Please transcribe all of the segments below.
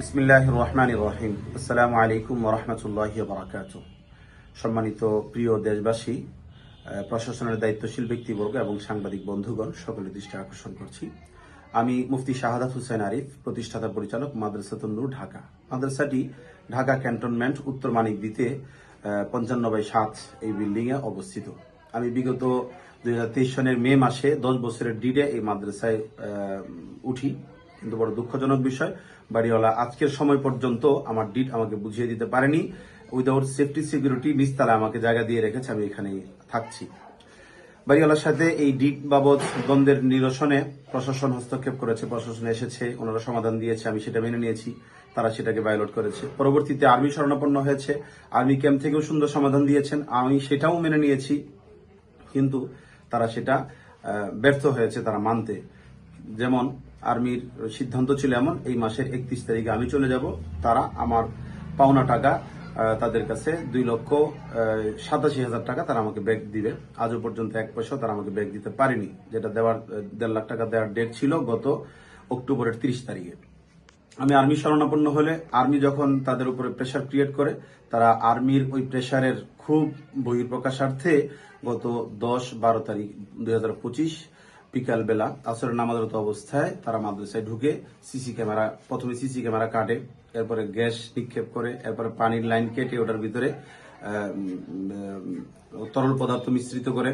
বিসমিল্লাহির রহমানির রহিম। আসসালামু আলাইকুম ওয়া রাহমাতুল্লাহি ওয়া বারাকাতুহু। সম্মানিত প্রিয় দেশবাসী, প্রশাসনের দায়িত্বশীল ব্যক্তিবর্গ এবং সাংবাদিক বন্ধুগণ, সকলের দৃষ্টি আকর্ষণ করছি। আমি মুফতি শাহাদাত হোসেন আরিফ, প্রতিষ্ঠাতা পরিচালক, মাদ্রাসাতুন নূর, ঢাকা। মাদ্রাসাটি ঢাকা ক্যান্টনমেন্ট উত্তর মানিকদিতে 55/7 এই বিল্ডিং এ অবস্থিত। আমি বিগত 2023 সনের মে মাসে 10 বছরের ডিডে এই মাদ্রাসায় উঠি। কিন্তু বড় দুঃখজনক বিষয়, বাড়িওয়ালা আজকের সময় পর্যন্ত আমার ডিট আমাকে বুঝিয়ে দিতে পারেনি। উইদাউট সেফটি সিকিউরিটি নিচতলায় আমাকে জায়গা দিয়ে রেখেছে, আমি এখানেই থাকছি। বাড়িওয়ালার সাথে এই ডিট বাবদ দ্বন্দ্বের নিরসনে প্রশাসন হস্তক্ষেপ করেছে, প্রশাসন এসেছে, ওনারা সমাধান দিয়েছে, আমি সেটা মেনে নিয়েছি। তারা সেটাকে ভায়োলেট করেছে। পরবর্তীতে আর্মি শরণাপন্ন হয়েছে, আর্মি ক্যাম্প থেকেও সুন্দর সমাধান দিয়েছেন, আমি সেটাও মেনে নিয়েছি। কিন্তু তারা সেটা ব্যর্থ হয়েছে তারা মানতে। যেমন আর্মির সিদ্ধান্ত ছিল এমন, এই মাসের 31 তারিখে আমি চলে যাব, তারা আমার পাওনা টাকা তাদের কাছে 2,87,000 টাকা তারা আমাকে ব্যাক দিবে। আজও পর্যন্ত 1 পয়সাও তারা আমাকে ব্যাক দিতে পারেনি। যেটা দেওয়ার 1.5 লাখ টাকা দেওয়ার ডেট ছিল গত অক্টোবরের 30 তারিখে। আমি আর্মি শরণাপন্ন হলে আর্মি যখন তাদের উপরে প্রেশার ক্রিয়েট করে, তারা আর্মির ওই প্রেশারের খুব বহিঃপ্রকাশার্থে গত 10-12 তারিখ 2025 বিকাল বেলা আসরের নামাজরত অবস্থায় তারা মাদ্রাসায় ঢুকে প্রথমে সিসি ক্যামেরা কাটে, এরপরে গ্যাস নিক্ষেপ করে, এরপরে পানির লাইন কেটে ওটার ভিতরে তরল পদার্থ মিশ্রিত করে,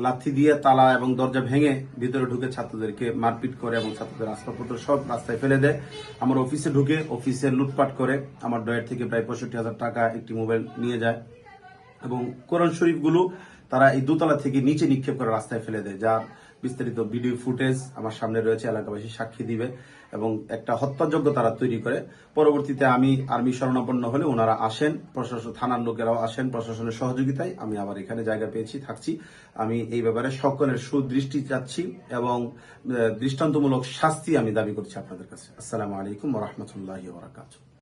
লাথি দিয়ে তালা এবং দরজা ভেঙে ভিতরে ঢুকে ছাত্রদেরকে মারপিট করে এবং ছাত্রদের আসবাবপত্র সব রাস্তায় ফেলে দেয়। আমার অফিসে ঢুকে অফিসে লুটপাট করে আমার ডয়ের থেকে প্রায় 65,000 টাকা, একটি মোবাইল নিয়ে যায় এবং কোরআন শরীফগুলো তারা এই দোতলা থেকে নিচে নিক্ষেপ করে রাস্তায় ফেলে দেয়, যার বিস্তারিত ভিডিও ফুটেজ আমার সামনে রয়েছে, এলাকাবাসী সাক্ষী দিবে। এবং একটা হত্যাযজ্ঞ তারা তৈরি করে। পরবর্তীতে আমি আর্মি শরণাপন্ন হলে ওনারা আসেন, প্রশাসন থানার লোকেরাও আসেন, প্রশাসনের সহযোগিতায় আমি আবার এখানে জায়গা পেয়েছি, থাকছি। আমি এই ব্যাপারে সকলের সুদৃষ্টি চাচ্ছি এবং দৃষ্টান্তমূলক শাস্তি আমি দাবি করছি আপনাদের কাছে। আসসালামু আলাইকুম ওয়া রাহমাতুল্লাহি ওয়া বারাকাতুহু।